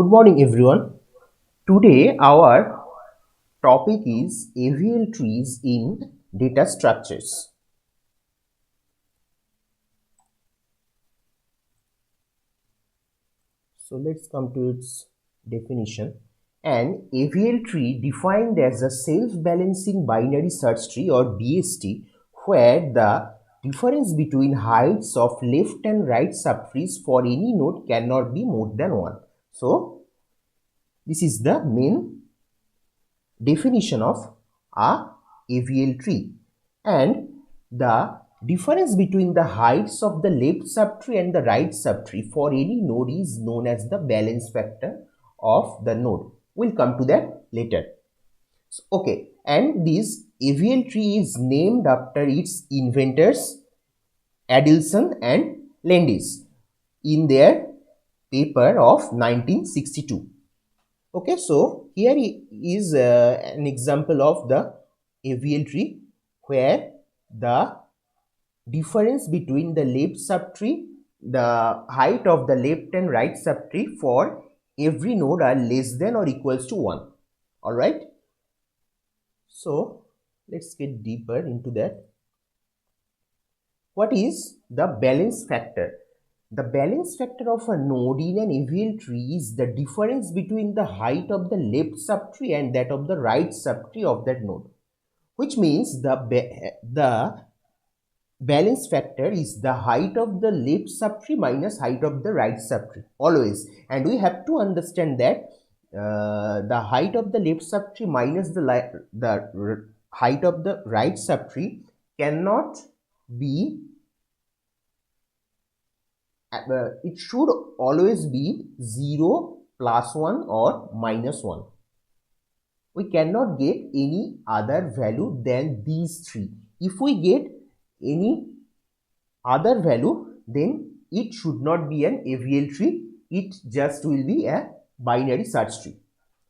Good morning everyone. Today our topic is AVL trees in data structures. So let's come to its definition. An AVL tree defined as a self-balancing binary search tree or BST where the difference between heights of left and right subtrees for any node cannot be more than 1. So this is the main definition of a AVL tree, and the difference between the heights of the left subtree and the right subtree for any node is known as the balance factor of the node. We'll come to that later. So, okay, and this AVL tree is named after its inventors Adelson and Landis in their paper of 1962. Okay, so here is an example of the AVL tree where the difference between the left subtree, the height of the left and right subtree for every node are less than or equals to 1. Alright, so let's get deeper into that. What is the balance factor? The balance factor of a node in an AVL tree is the difference between the height of the left subtree and that of the right subtree of that node, which means the balance factor is the height of the left subtree minus height of the right subtree always. And we have to understand that the height of the left subtree minus the height of the right subtree cannot be it should always be 0, +1 or -1. We cannot get any other value than these three. If we get any other value, then it should not be an AVL tree. It just will be a binary search tree.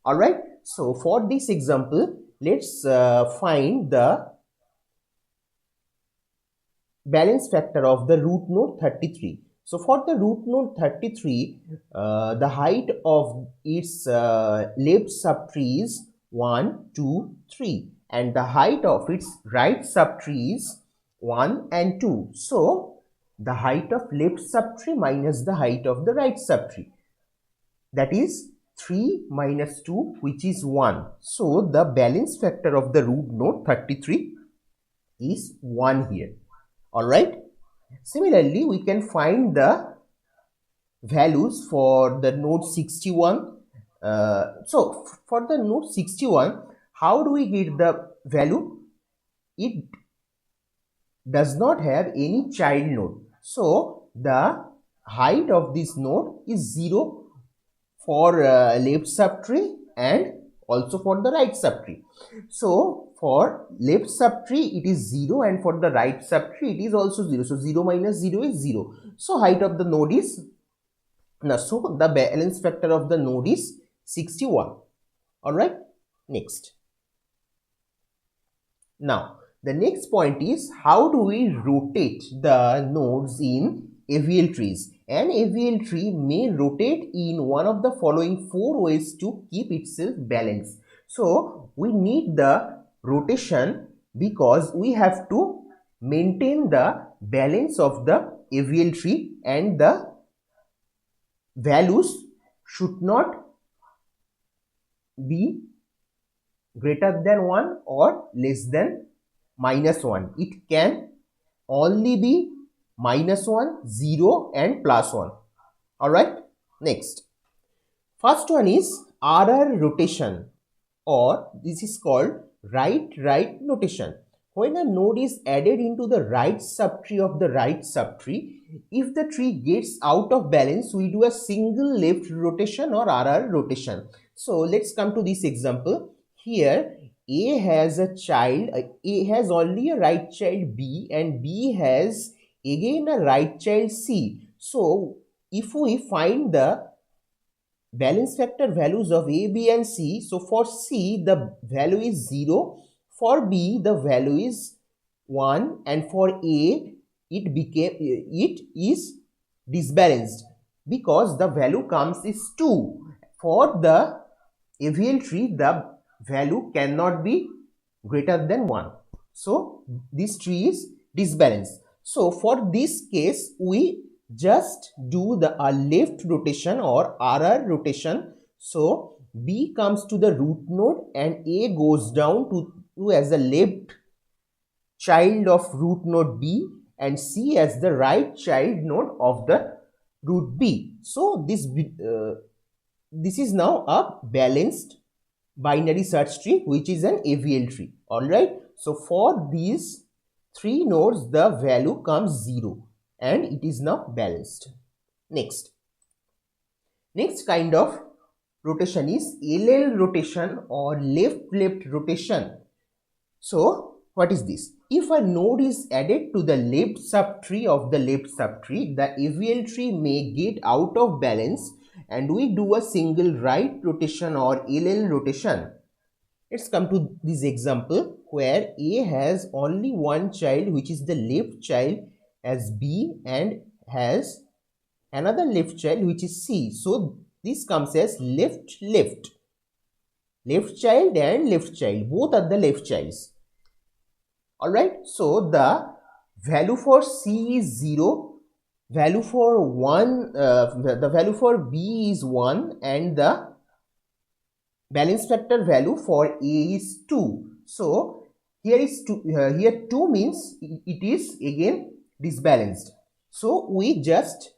Alright, so for this example, let's find the balance factor of the root node 33. So for the root node 33, the height of its left subtree is 1, 2, 3, and the height of its right subtree is 1 and 2. So the height of left subtree minus the height of the right subtree, that is 3 minus 2, which is 1. So the balance factor of the root node 33 is 1 here. Alright. Similarly, we can find the values for the node 61. So for the node 61, how do we get the value? It does not have any child node. So the height of this node is 0 for left subtree and also for the right subtree. So for left subtree it is 0 and for the right subtree it is also 0. So 0 minus 0 is 0. So height of the node is so the balance factor of the node is 61. Alright, next. Now the next point is, how do we rotate the nodes in AVL trees? An AVL tree may rotate in one of the following 4 ways to keep itself balanced. So we need the rotation because we have to maintain the balance of the AVL tree and the values should not be greater than 1 or less than -1. It can only be -1, 0 and +1. Alright, next. First one is RR rotation, or this is called right notation. When a node is added into the right subtree of the right subtree, if the tree gets out of balance, we do a single left rotation or RR rotation. So let's come to this example. Here A has a child, A has only a right child B, and B has again a right child C. So if we find the balance factor values of A, B and C, so for C the value is 0, for B the value is 1, and for A it is disbalanced because the value comes is 2. for the AVL tree, the value cannot be greater than 1. So this tree is disbalanced. So for this case, we just do the left rotation or RR rotation. So B comes to the root node and A goes down to as a left child of root node B and C as the right child node of the root B. So this is now a balanced binary search tree, which is an AVL tree. All right. So for these three nodes, the value comes 0 and it is now balanced. Next kind of rotation is LL rotation or left rotation. So what is this? If a node is added to the left subtree of the left subtree, the AVL tree may get out of balance and we do a single right rotation or LL rotation. Let's come to this example where A has only one child, which is the left child, as B, and has another left child, which is C. So this comes as left child and left child. Both are the left childs. Alright, so the value for C is 0, value for 1, the value for B is 1, and the balance factor value for A is 2. So here is 2, here 2 means it is again disbalanced. So we just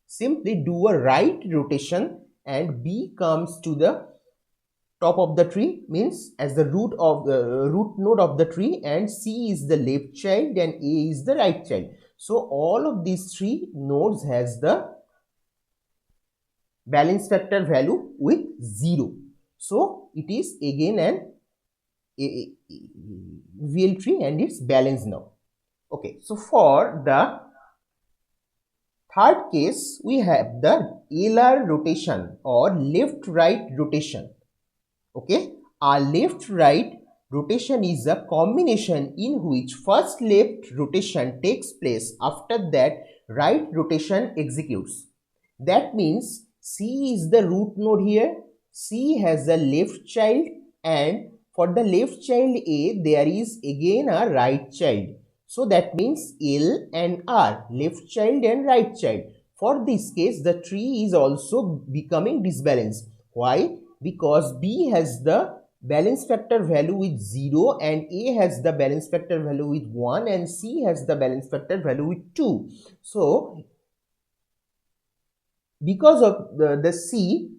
simply do a right rotation and B comes to the top of the tree, means as the root node of the tree, and C is the left child and A is the right child. So all of these three nodes has the balance factor value with 0. So it is again an AVL tree and it's balanced now. Okay, so for the third case, we have the LR rotation or left-right rotation. Okay, our left-right rotation is a combination in which first left rotation takes place, after that right rotation executes. That means C is the root node here. C has a left child, and for the left child A there is again a right child. So that means L and R, left child and right child. For this case, the tree is also becoming disbalanced. Why? Because B has the balance factor value with 0 and A has the balance factor value with 1 and C has the balance factor value with 2. So because of the C,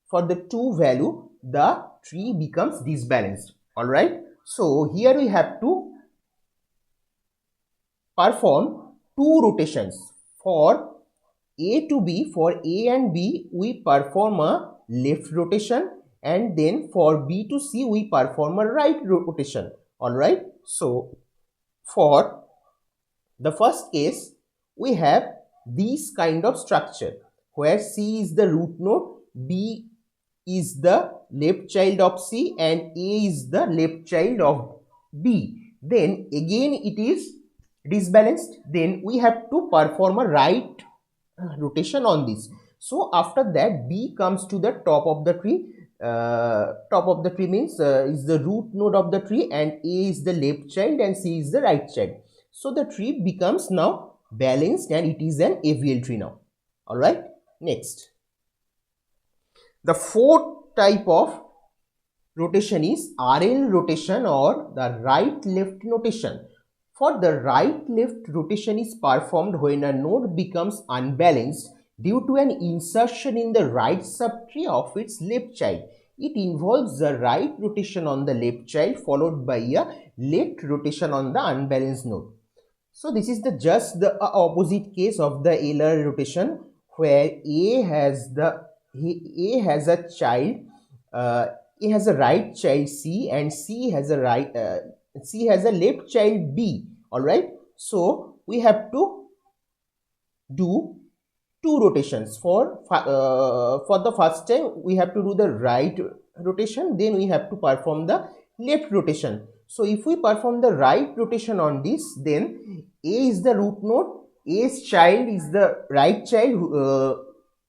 for the 2 value, the tree becomes disbalanced. Alright. So here we have to perform 2 rotations. For A to B, for A and B, we perform a left rotation, and then for B to C, we perform a right rotation. Alright. So for the first case, we have this kind of structure where C is the root node, B is the left child of C, and A is the left child of B. Then again it is disbalanced. Then we have to perform a right rotation on this. So after that, B comes to the top of the tree. Top of the tree means is the root node of the tree, and A is the left child and C is the right child. So the tree becomes now balanced and it is an AVL tree now. Alright, next. The fourth type of rotation is RL rotation or the right-left rotation. For the right-left rotation is performed when a node becomes unbalanced due to an insertion in the right subtree of its left child. It involves the right rotation on the left child followed by a left rotation on the unbalanced node. So this is just the opposite case of the LR rotation, where A has a child, A has a right child C, and C has a left child B. All right. So we have to do 2 rotations. For the first time, we have to do the right rotation. Then we have to perform the left rotation. So if we perform the right rotation on this, then A is the root node, A's child is the right child,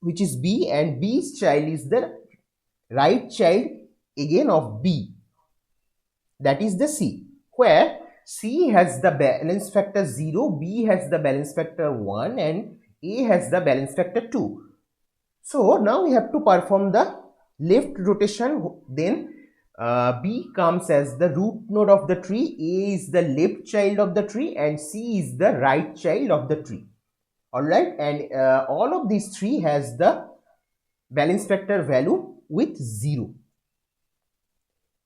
which is B, and B's child is the right child again of B, that is the C, where C has the balance factor 0, B has the balance factor 1, and A has the balance factor 2. So now we have to perform the left rotation. Then B comes as the root node of the tree, A is the left child of the tree, and C is the right child of the tree. Alright, and all of these three has the balance factor value with 0.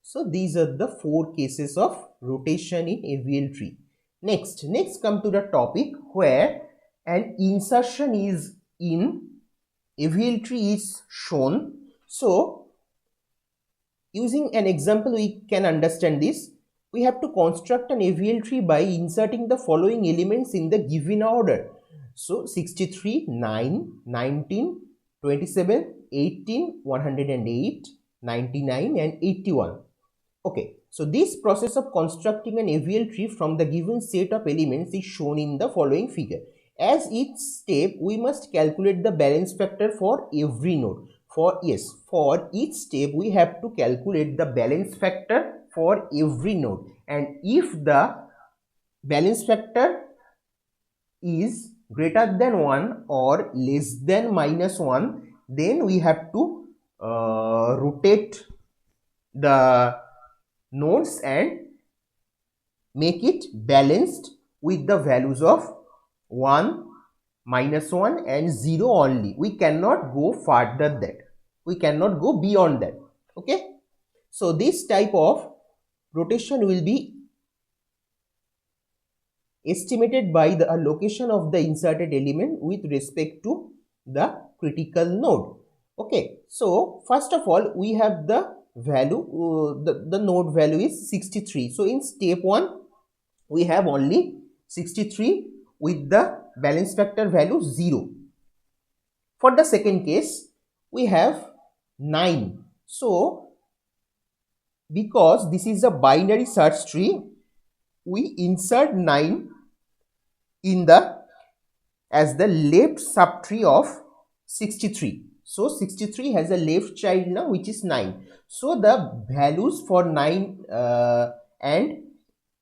So these are the 4 cases of rotation in AVL tree. Next come to the topic where an insertion is in AVL tree is shown. So using an example we can understand this. We have to construct an AVL tree by inserting the following elements in the given order. So 63, 9, 19, 27, 18, 108, 99 and 81. Okay, so this process of constructing an AVL tree from the given set of elements is shown in the following figure. As each step, we must calculate the balance factor for every node. For each step, we have to calculate the balance factor for every node. And if the balance factor is greater than 1 or less than -1, then we have to rotate the nodes and make it balanced with the values of 1, -1 and 0 only. We cannot go further that. We cannot go beyond that. Okay. So this type of rotation will be estimated by the location of the inserted element with respect to the critical node. Okay. So first of all, we have the value, the node value is 63. So in step 1, we have only 63 with the balance factor value 0. For the second case, we have 9. So because this is a binary search tree, we insert 9 in the as the left subtree of 63. So 63 has a left child now, which is 9. So the values for 9 and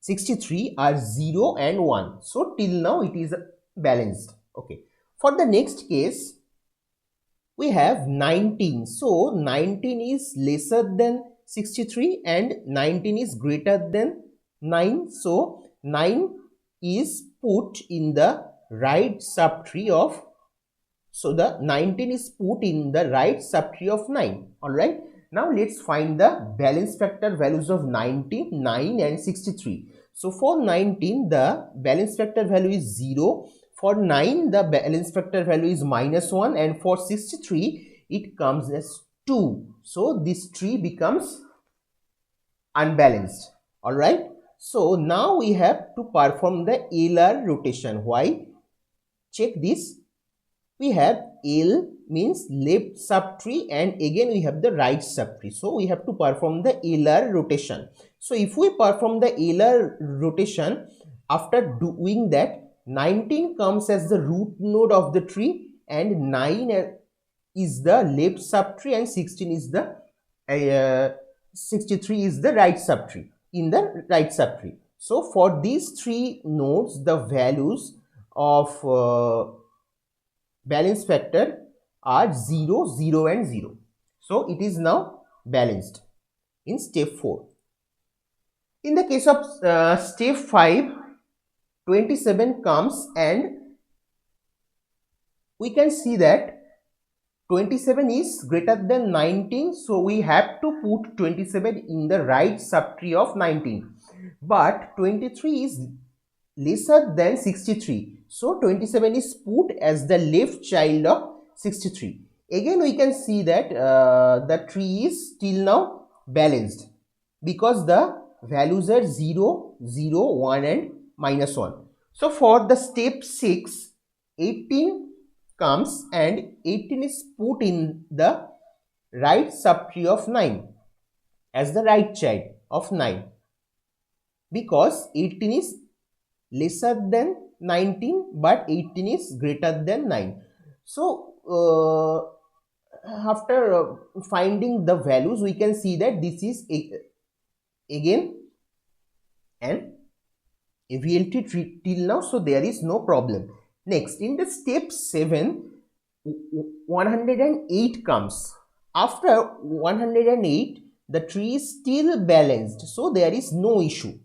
63 are 0 and 1. So till now it is balanced. Okay. For the next case, we have 19. So 19 is lesser than 63 and 19 is greater than 9. So 9 is put in the right subtree of, so the 19 is put in the right subtree of 9. Alright. Now let's find the balance factor values of 19, 9 and 63. So for 19, the balance factor value is 0. For 9, the balance factor value is -1, and for 63, it comes as 2. So this tree becomes unbalanced. Alright. So now we have to perform the LR rotation. Why? Check this. We have L means left subtree, and again we have the right subtree. So we have to perform the LR rotation. So if we perform the LR rotation, after doing that, 19 comes as the root node of the tree, and 9 is the left subtree, and 16 is the 63 is the right subtree in the right subtree. So for these 3 nodes, the values of balance factor are 0, 0 and 0. So it is now balanced in step 4. In the case of step 5, 27 comes, and we can see that 27 is greater than 19. So we have to put 27 in the right subtree of 19. But 23 is lesser than 63. So 27 is put as the left child of 63. Again we can see that the tree is still now balanced because the values are 0, 0, 1 and -1. So for the step 6, 18 comes, and 18 is put in the right subtree of 9 as the right child of 9, because 18 is lesser than 19 but 18 is greater than 9. So after finding the values, we can see that this is again an AVL tree till now, so there is no problem. Next, in the step 7, 108 comes. After 108, the tree is still balanced, so there is no issue.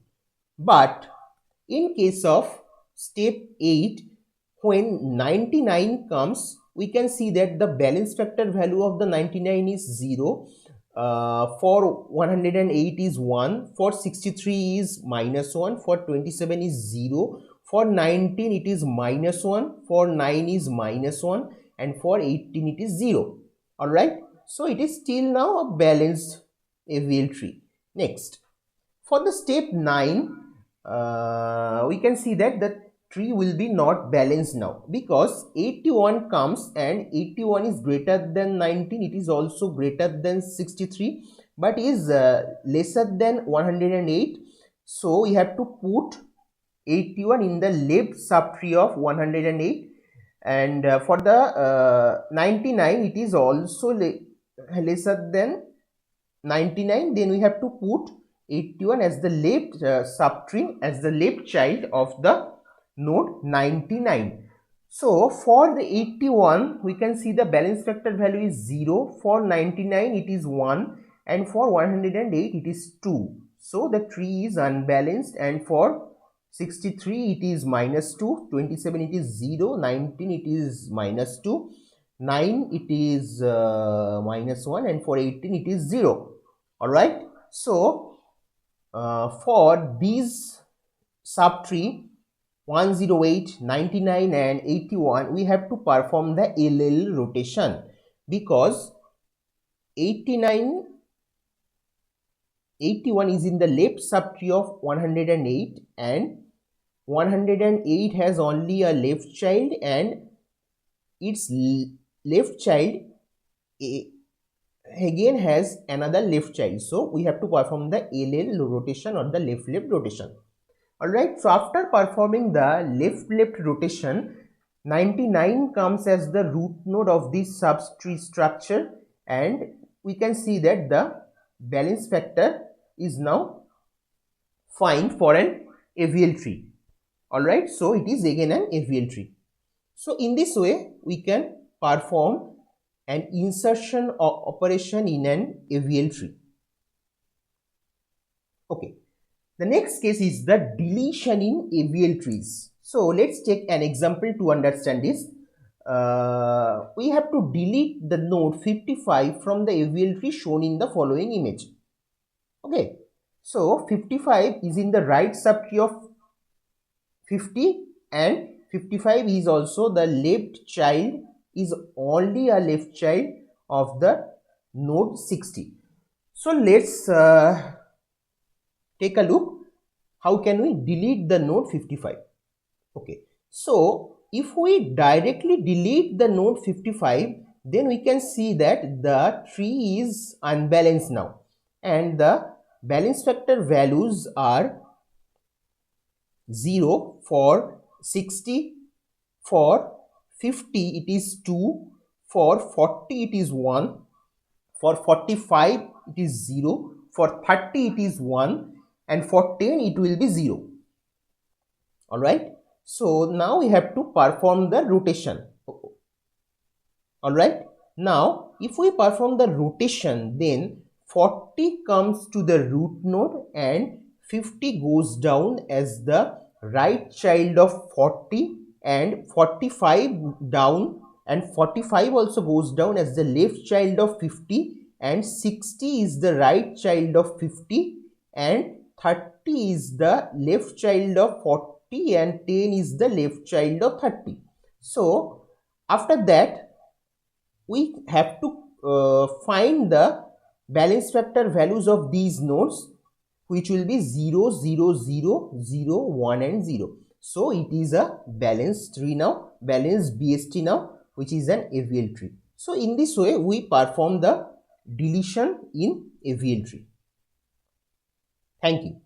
But in case of step 8, when 99 comes, we can see that the balance factor value of the 99 is 0. For 108 is 1, for 63 is -1, for 27 is 0, for 19 it is -1, for 9 is -1, and for 18 it is 0. Alright, so it is still now a balanced AVL tree. Next, for the step 9, we can see that the tree will be not balanced now, because 81 comes and 81 is greater than 19, it is also greater than 63, but is lesser than 108. So we have to put 81 in the left subtree of 108, and for the 99 it is also lesser than 99, then we have to put 81 as the left subtree, as the left child of the node 99. So for the 81, we can see the balance factor value is 0, for 99 it is 1, and for 108 it is 2. So the tree is unbalanced, and for 63 it is -2, 27 it is 0, 19 it is -2, 9 it is -1, and for 18 it is 0. Alright, so for these subtree 108, 99 and 81, we have to perform the LL rotation, because 81 is in the left subtree of 108, and 108 has only a left child, and its left child again has another left child. So we have to perform the LL rotation or the left rotation. Alright, so after performing the left rotation, 99 comes as the root node of this subtree structure, and we can see that the balance factor is now fine for an AVL tree. Alright, so it is again an AVL tree. So in this way, we can perform an insertion operation in an AVL tree. Okay. The next case is the deletion in AVL trees. So let's take an example to understand this. We have to delete the node 55 from the AVL tree shown in the following image. Okay, so 55 is in the right subtree of 50, and 55 is also the left child, is only a left child of the node 60. So let's take a look, how can we delete the node 55. Okay, so if we directly delete the node 55, then we can see that the tree is unbalanced now, and the balance factor values are 0 for 60, for 50 it is 2, for 40 it is 1, for 45 it is 0, for 30 it is 1, and for 10 it will be 0. Alright, so now we have to perform the rotation. Alright, now if we perform the rotation, then 40 comes to the root node and 50 goes down as the right child of 40, and 45 down, and 45 also goes down as the left child of 50, and 60 is the right child of 50, and 30 is the left child of 40, and 10 is the left child of 30. So after that, we have to find the balance factor values of these nodes, which will be 0, 0, 0, 0, 1 and 0. So it is a balanced tree now, balanced BST now, which is an AVL tree. So in this way, we perform the deletion in AVL tree. Thank you.